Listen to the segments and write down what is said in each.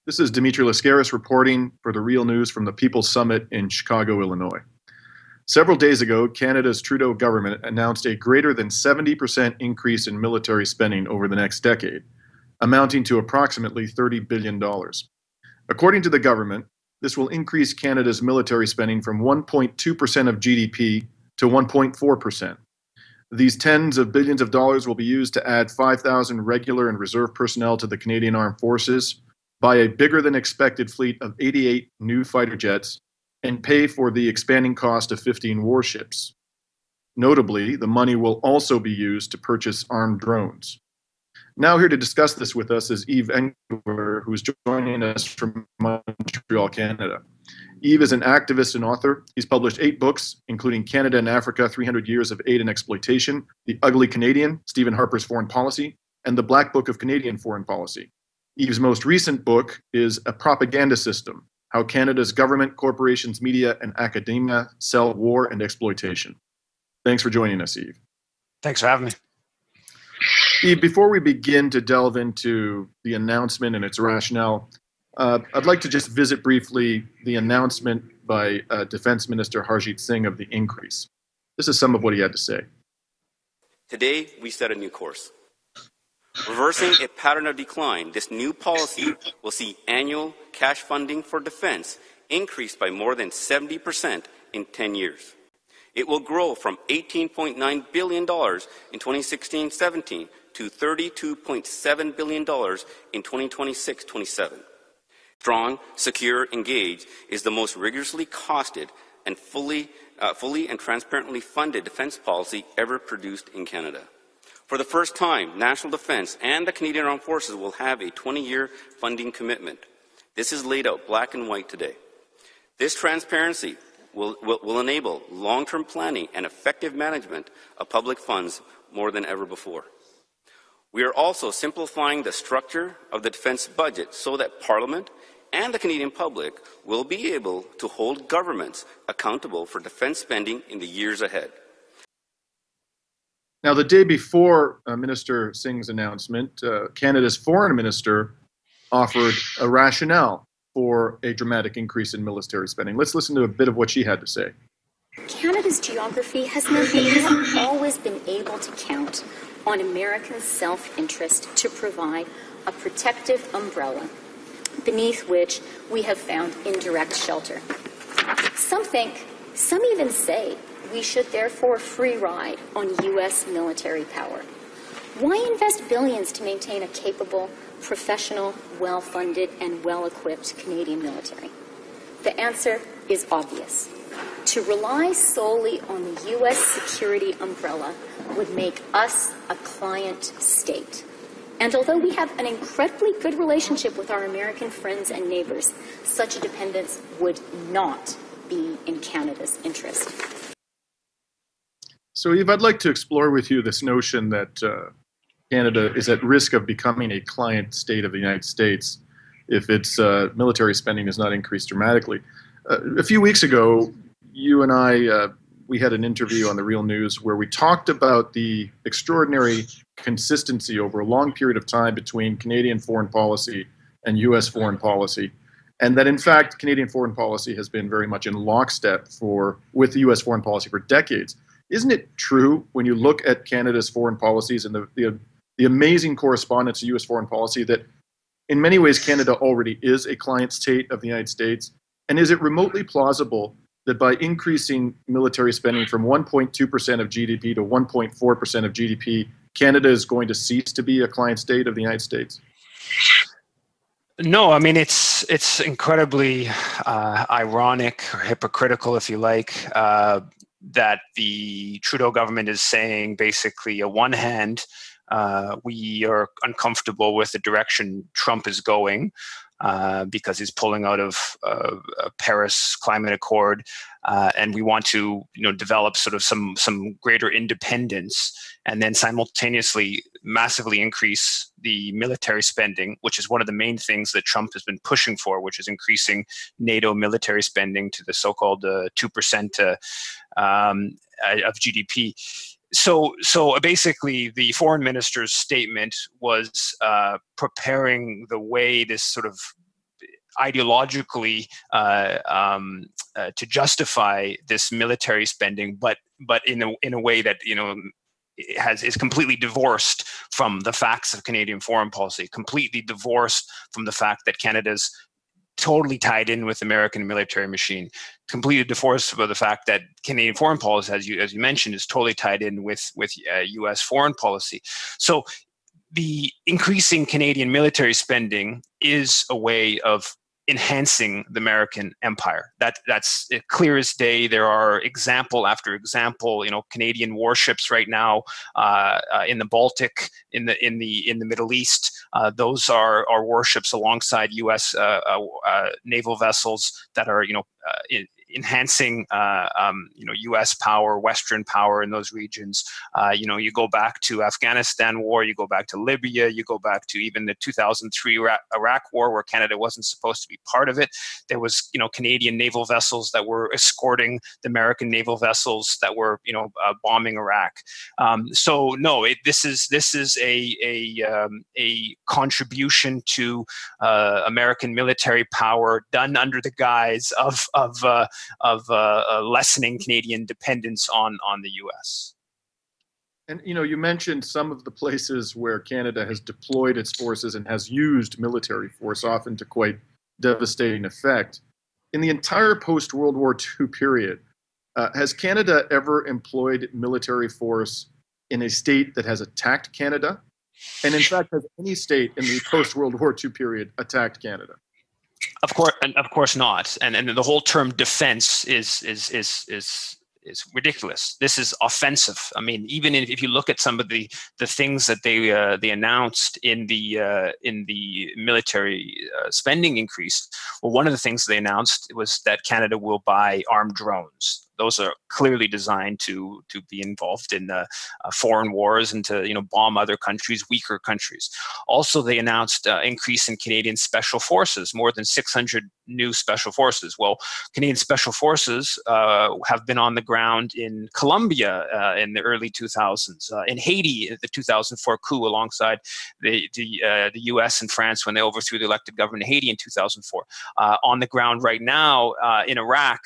This is Dimitri Lascaris reporting for the Real News from the People's Summit in Chicago, Illinois. Several days ago, Canada's Trudeau government announced a greater than 70% increase in military spending over the next decade, amounting to approximately $30 billion. According to the government, this will increase Canada's military spending from 1.2% of GDP to 1.4%. These tens of billions of dollars will be used to add 5,000 regular and reserve personnel to the Canadian Armed Forces, buy a bigger than expected fleet of 88 new fighter jets, and pay for the expanding cost of 15 warships. Notably, the money will also be used to purchase armed drones. Now here to discuss this with us is Yves Engler, who's joining us from Montreal, Canada. Yves is an activist and author. He's published 8 books, including Canada and Africa, 300 Years of Aid and Exploitation, The Ugly Canadian, Stephen Harper's Foreign Policy, and The Black Book of Canadian Foreign Policy. Yves' most recent book is A Propaganda System, How Canada's Government, Corporations, Media, and Academia Sell War and Exploitation. Thanks for joining us, Yves. Thanks for having me. Yves, before we begin to delve into the announcement and its rationale, I'd like to just visit briefly the announcement by Defense Minister Harjit Singh of the increase. This is some of what he had to say. Today, we set a new course. Reversing a pattern of decline, this new policy will see annual cash funding for defense increase by more than 70% in 10 years. It will grow from $18.9 billion in 2016-17 to $32.7 billion in 2026-27. Strong, secure, engaged is the most rigorously costed and fully and transparently funded defense policy ever produced in Canada. For the first time, national defense and the Canadian Armed Forces will have a 20-year funding commitment. This is laid out black and white today. This transparency will enable long-term planning and effective management of public funds more than ever before. We are also simplifying the structure of the defense budget so that Parliament and the Canadian public will be able to hold governments accountable for defense spending in the years ahead. Now, the day before Minister Singh's announcement, Canada's foreign minister offered a rationale for a dramatic increase in military spending. Let's listen to a bit of what she had to say. Canada's geography has meant that we have always been able to count on American self-interest to provide a protective umbrella beneath which we have found indirect shelter. Some even say, we should therefore free ride on U.S. military power. Why invest billions to maintain a capable, professional, well-funded, and well-equipped Canadian military? The answer is obvious. To rely solely on the U.S. security umbrella would make us a client state. And although we have an incredibly good relationship with our American friends and neighbors, such a dependence would not be in Canada's interest. So, Yves, I'd like to explore with you this notion that Canada is at risk of becoming a client state of the United States if its military spending is not increased dramatically. A few weeks ago, you and I, we had an interview on the Real News where we talked about the extraordinary consistency over a long period of time between Canadian foreign policy and U.S. foreign policy, and that in fact Canadian foreign policy has been very much in lockstep with U.S. foreign policy for decades. Isn't it true when you look at Canada's foreign policies and the amazing correspondence to U.S. foreign policy that in many ways Canada already is a client state of the United States? And is it remotely plausible that by increasing military spending from 1.2% of GDP to 1.4% of GDP, Canada is going to cease to be a client state of the United States? No, I mean, it's incredibly ironic or hypocritical, if you like, that the Trudeau government is saying basically on one hand, we are uncomfortable with the direction Trump is going because he's pulling out of Paris Climate Accord, and we want to develop sort of some greater independence, and then simultaneously massively increase the military spending, which is one of the main things that Trump has been pushing for, which is increasing NATO military spending to the so-called 2% of GDP. So basically, the foreign minister's statement was preparing the way this sort of ideologically to justify this military spending, but in a way that is completely divorced from the facts of Canadian foreign policy, completely divorced from the fact that Canada's totally tied in with American military machine, completely divorced from the fact that Canadian foreign policy, as you mentioned, is totally tied in with U.S. foreign policy. So the increasing Canadian military spending is a way of enhancing the American empire. That's clear as day. There are example after example. Canadian warships right now in the Baltic, in the Middle East. Those are warships alongside U.S. Naval vessels that are enhancing U.S. power, Western power in those regions. You go back to Afghanistan war, you go back to Libya, you go back to even the 2003 Iraq war, where Canada wasn't supposed to be part of it. There was Canadian naval vessels that were escorting the American naval vessels that were bombing Iraq. So no, this is a contribution to American military power done under the guise of lessening Canadian dependence on the U.S. And you mentioned some of the places where Canada has deployed its forces and has used military force, often to quite devastating effect. In the entire post-World War II period, has Canada ever employed military force in a state that has attacked Canada? And in fact, has any state in the post-World War II period attacked Canada? Of course not. And the whole term defense is ridiculous. This is offensive. I mean, even if you look at some of the things that they announced in the military spending increase, well, one of the things they announced was that Canada will buy armed drones. Those are clearly designed to be involved in foreign wars and to bomb other countries, weaker countries. Also, they announced increase in Canadian special forces, more than 600 new special forces. Well, Canadian special forces have been on the ground in Colombia in the early 2000s, in Haiti, the 2004 coup alongside the U.S. and France when they overthrew the elected government in Haiti in 2004. On the ground right now in Iraq.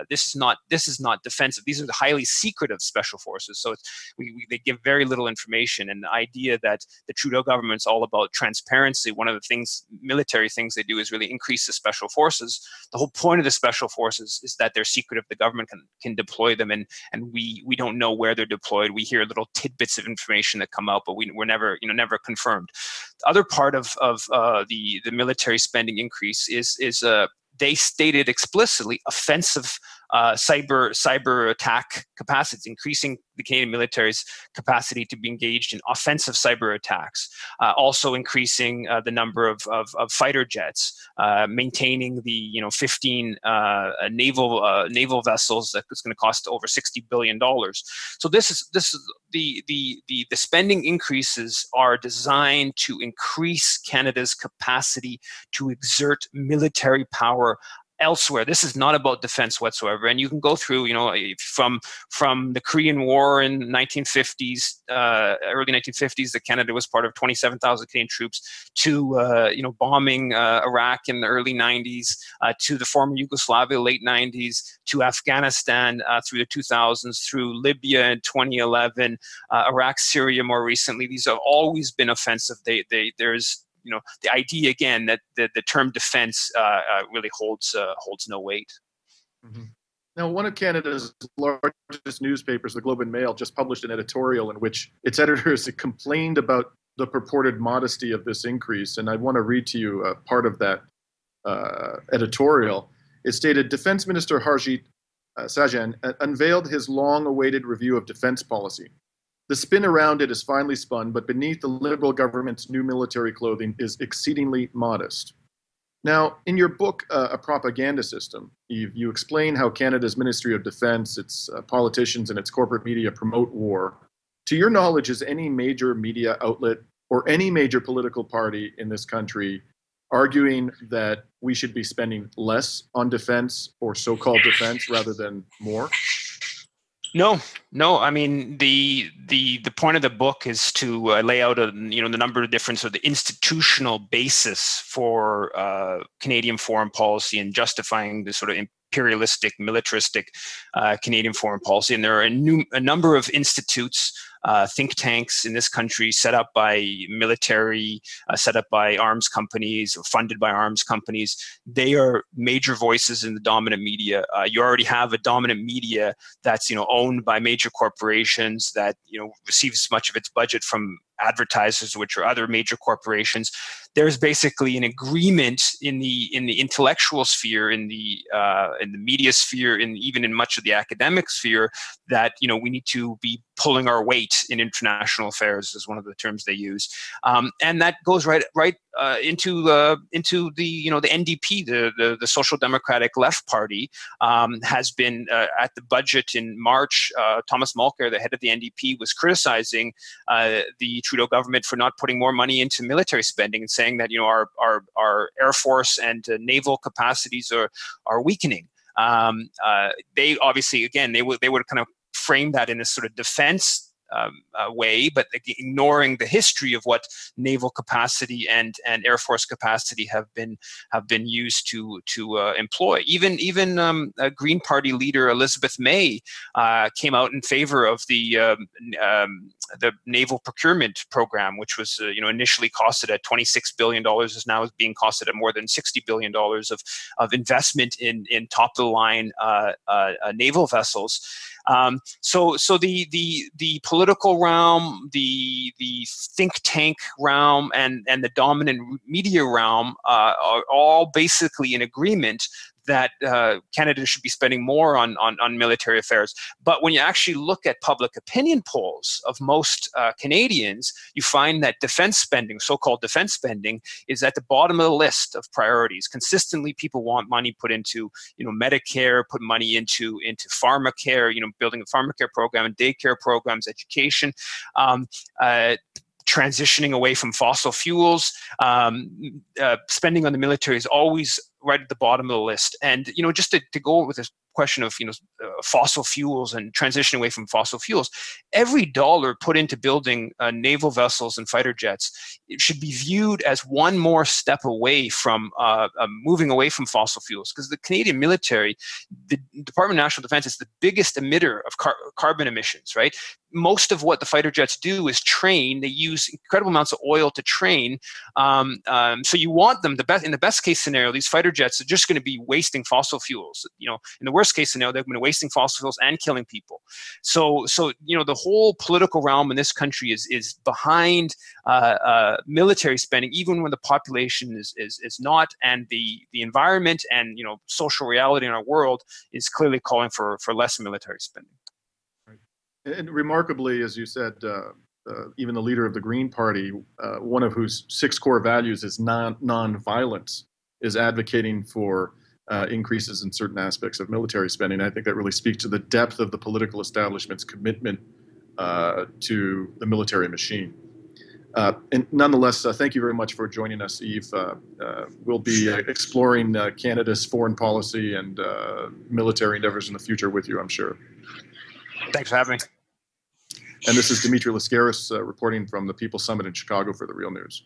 This is not defensive. These are the highly secretive special forces. So they give very little information. And the idea that the Trudeau government's all about transparency, one of the military things they do is really increase the special forces. The whole point of the special forces is that they're secretive. The government can deploy them, and we don't know where they're deployed. We hear little tidbits of information that come out, but we're never never confirmed. The other part of the military spending increase is they stated explicitly offensive cyber attack capacities, increasing the Canadian military's capacity to be engaged in offensive cyber attacks, also increasing the number of fighter jets, maintaining the 15 naval vessels that's going to cost over $60 billion. So this is the spending increases are designed to increase Canada's capacity to exert military power elsewhere. This is not about defense whatsoever. And you can go through, from the Korean War in 1950s, early 1950s, that Canada was part of 27,000 Canadian troops, to bombing Iraq in the early 90s, to the former Yugoslavia late 90s, to Afghanistan through the 2000s, through Libya in 2011, Iraq, Syria more recently. These have always been offensive. There's the idea again that the term defense really holds no weight. Mm-hmm. Now, one of Canada's largest newspapers, the Globe and Mail, just published an editorial in which its editors complained about the purported modesty of this increase. And I want to read to you part of that editorial. It stated, Defense Minister Harjit Sajjan unveiled his long-awaited review of defense policy. The spin around it is finely spun, but beneath the Liberal government's new military clothing is exceedingly modest. Now, in your book, A Propaganda System, Yves, you explain how Canada's Ministry of Defense, its politicians, and its corporate media promote war. To your knowledge, is any major media outlet or any major political party in this country arguing that we should be spending less on defense or so-called defense rather than more? No. I mean, the point of the book is to lay out the number of different sort of the institutional basis for Canadian foreign policy and justifying the sort of imperialistic, militaristic Canadian foreign policy. And there are a number of institutes, think tanks in this country set up by military, set up by arms companies or funded by arms companies. They are major voices in the dominant media. You already have a dominant media that's owned by major corporations that receives much of its budget from advertisers, which are other major corporations. There's basically an agreement in the intellectual sphere, in the media sphere, and even in much of the academic sphere, that we need to be pulling our weight in international affairs, is one of the terms they use, and that goes right into the NDP, the Social Democratic Left Party, has been at the budget in March. Thomas Mulcair, the head of the NDP, was criticizing the Trudeau government for not putting more money into military spending and saying that our Air Force and naval capacities are weakening. They obviously, again, they would kind of frame that in a sort of defense way, but ignoring the history of what naval capacity and Air Force capacity have been used to employ. Even Green Party leader Elizabeth May came out in favor of the naval procurement program, which was initially costed at $26 billion, is now being costed at more than $60 billion of investment in top of the line naval vessels. So the political realm, the think tank realm, and the dominant media realm are all basically in agreement that Canada should be spending more on military affairs. But when you actually look at public opinion polls of most Canadians, you find that defense spending, so-called defense spending, is at the bottom of the list of priorities. Consistently, people want money put into Medicare, put money into pharmacare, building a pharmacare program and daycare programs, education. Transitioning away from fossil fuels, spending on the military is always right at the bottom of the list. And just to go with this question of fossil fuels and transitioning away from fossil fuels, every dollar put into building naval vessels and fighter jets, it should be viewed as one more step away from moving away from fossil fuels. Because the Canadian military, the Department of National Defense, is the biggest emitter of carbon emissions, right? Most of what the fighter jets do is train. They use incredible amounts of oil to train. So you want them, in the best case scenario, these fighter jets are just going to be wasting fossil fuels. In the worst case scenario, they're going to be wasting fossil fuels and killing people. So the whole political realm in this country is behind military spending, even when the population is not, and the environment and social reality in our world is clearly calling for less military spending. And remarkably, as you said, even the leader of the Green Party, one of whose 6 core values is non-violence, is advocating for increases in certain aspects of military spending. I think that really speaks to the depth of the political establishment's commitment to the military machine. And nonetheless, thank you very much for joining us, Yves. We'll be exploring Canada's foreign policy and military endeavors in the future with you, I'm sure. Thanks for having me. And this is Dimitri Lascaris reporting from the People's Summit in Chicago for The Real News.